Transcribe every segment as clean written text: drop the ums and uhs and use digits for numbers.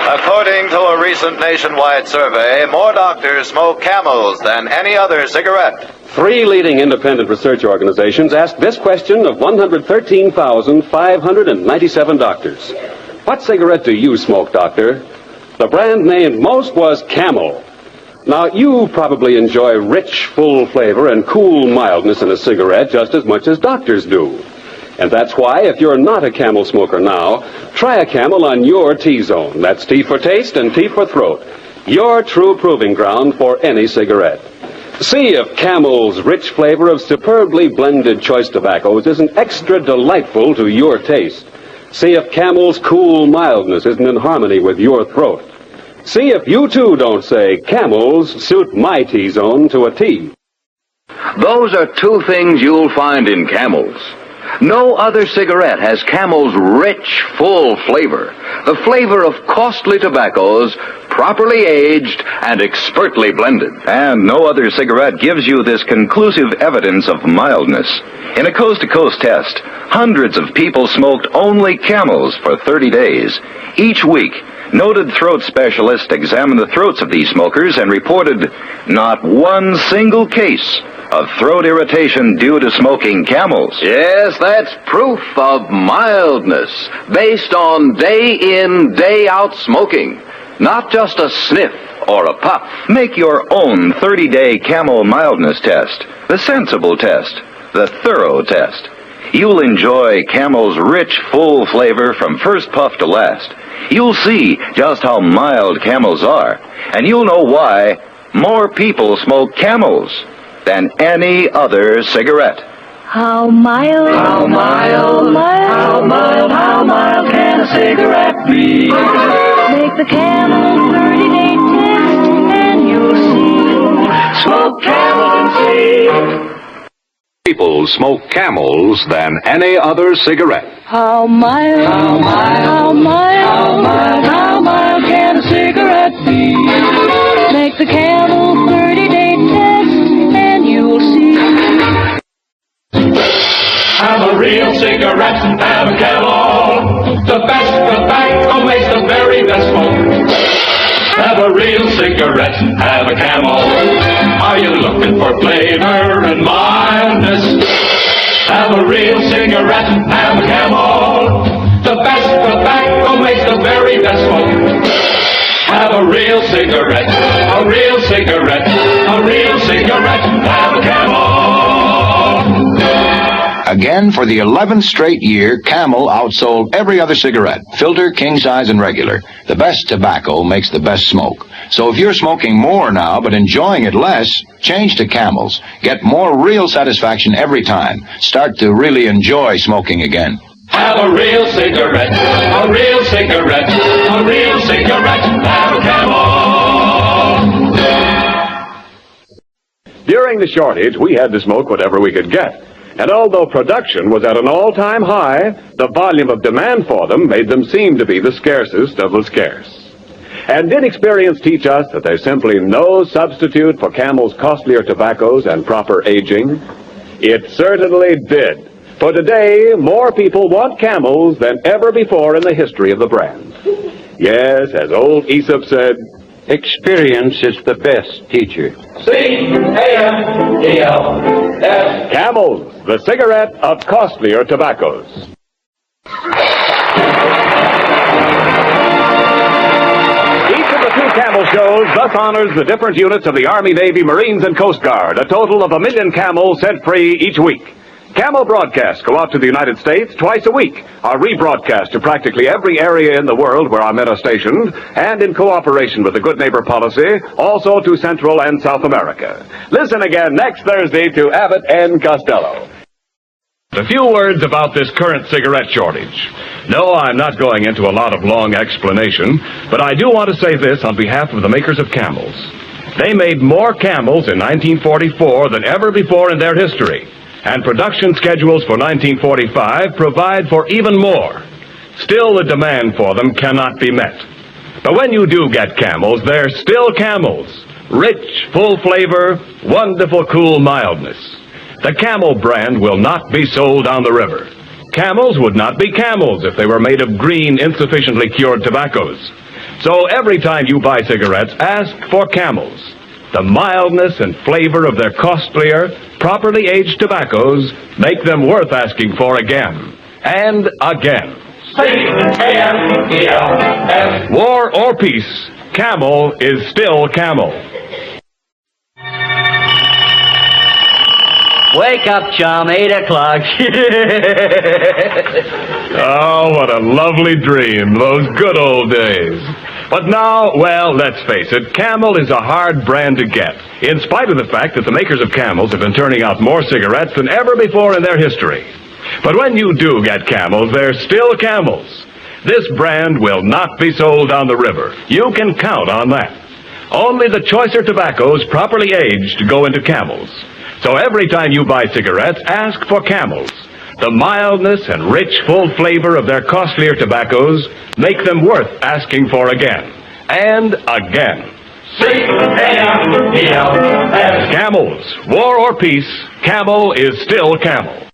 According to a recent nationwide survey, more doctors smoke Camels than any other cigarette. 3 leading independent research organizations asked this question of 113,597 doctors. What cigarette do you smoke, doctor? The brand named most was Camel. Now, you probably enjoy rich, full flavor and cool mildness in a cigarette just as much as doctors do. And that's why, if you're not a Camel smoker now, try a Camel on your T-zone. That's T for taste and T for throat. Your true proving ground for any cigarette. See if Camel's rich flavor of superbly blended choice tobaccos isn't extra delightful to your taste. See if Camel's cool mildness isn't in harmony with your throat. See if you too don't say, Camels suit my T-zone to a T. Those are 2 things you'll find in Camels. No other cigarette has Camel's rich, full flavor. The flavor of costly tobaccos, properly aged and expertly blended. And no other cigarette gives you this conclusive evidence of mildness. In a coast-to-coast test, hundreds of people smoked only Camels for 30 days. Each week, noted throat specialists examined the throats of these smokers and reported not one single case of throat irritation due to smoking Camels. Yes, that's proof of mildness, based on day-in, day-out smoking. Not just a sniff or a puff. Make your own 30-day Camel mildness test, the sensible test, the thorough test. You'll enjoy Camel's rich, full flavor from first puff to last. You'll see just how mild Camels are, and you'll know why more people smoke Camels than any other cigarette. How mild, how mild, how mild, how mild can a cigarette be? Make the Camel 30-day test and you'll see. Smoke Camel and see. People smoke Camels than any other cigarette. How mild, how mild, how mild, how mild, how mild can a cigarette be? Make the Camel 30-day test and you'll see. Have a real cigarette and have a Camel. The best tobacco makes the very best smoke. Have a real cigarette and have a Camel. Are you looking for flavor and mildness? Have a real cigarette and have a Camel. The best tobacco makes the very best smoke. Have a real cigarette, a real cigarette, a real cigarette and have a Camel. Again, for the 11th straight year, Camel outsold every other cigarette, filter, king size, and regular. The best tobacco makes the best smoke. So if you're smoking more now but enjoying it less, change to Camels. Get more real satisfaction every time. Start to really enjoy smoking again. Have a real cigarette, a real cigarette, a real cigarette, have a Camel. During the shortage, we had to smoke whatever we could get. And although production was at an all-time high, the volume of demand for them made them seem to be the scarcest of the scarce. And did experience teach us that there's simply no substitute for Camel's costlier tobaccos and proper aging? It certainly did. For today, more people want Camels than ever before in the history of the brand. Yes, as old Aesop said, experience is the best teacher. C-A-M-E-L-S. Camels, the cigarette of costlier tobaccos. Each of the 2 Camel shows thus honors the different units of the Army, Navy, Marines, and Coast Guard, a total of 1 million Camels sent free each week. Camel broadcasts go out to the United States twice a week, are rebroadcast to practically every area in the world where our men are stationed, and in cooperation with the Good Neighbor policy, also to Central and South America. Listen again next Thursday to Abbott and Costello. A few words about this current cigarette shortage. No, I'm not going into a lot of long explanation, but I do want to say this on behalf of the makers of Camels. They made more Camels in 1944 than ever before in their history. And production schedules for 1945 provide for even more. Still, the demand for them cannot be met. But when you do get Camels, they're still Camels. Rich, full flavor, wonderful cool mildness. The Camel brand will not be sold down the river. Camels would not be Camels if they were made of green, insufficiently cured tobaccos. So every time you buy cigarettes, ask for Camels. The mildness and flavor of their costlier, properly aged tobaccos make them worth asking for again and again. C-A-M-E-L-S. War or peace, Camel is still Camel. Wake up, chum, 8 o'clock. Oh, what a lovely dream, those good old days. But now, well, let's face it, Camel is a hard brand to get, in spite of the fact that the makers of Camels have been turning out more cigarettes than ever before in their history. But when you do get Camels, they're still Camels. This brand will not be sold down the river. You can count on that. Only the choicer tobaccos properly aged go into Camels. So every time you buy cigarettes, ask for Camels. The mildness and rich, full flavor of their costlier tobaccos make them worth asking for again and again. C-A-M-E-L-S. Camels, war or peace, Camel is still Camel.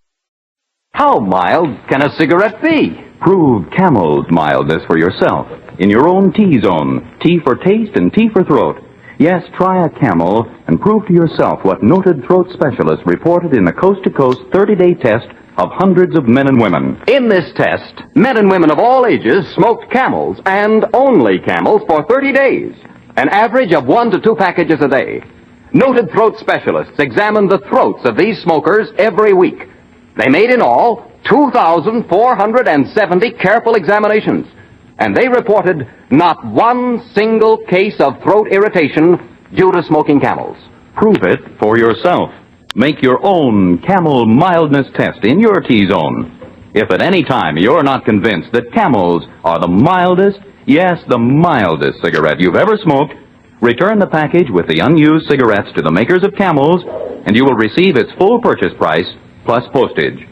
How mild can a cigarette be? Prove Camel's mildness for yourself in your own T-zone. T for taste and T for throat. Yes, try a Camel and prove to yourself what noted throat specialists reported in a coast-to-coast 30-day test of hundreds of men and women. In this test, men and women of all ages smoked Camels, and only Camels, for 30 days, an average of 1 to 2 packages a day. Noted throat specialists examined the throats of these smokers every week. They made in all 2,470 careful examinations, and they reported not one single case of throat irritation due to smoking Camels. Prove it for yourself. Make your own Camel mildness test in your T-zone. If at any time you're not convinced that Camels are the mildest, yes, the mildest cigarette you've ever smoked, return the package with the unused cigarettes to the makers of Camels, and you will receive its full purchase price plus postage.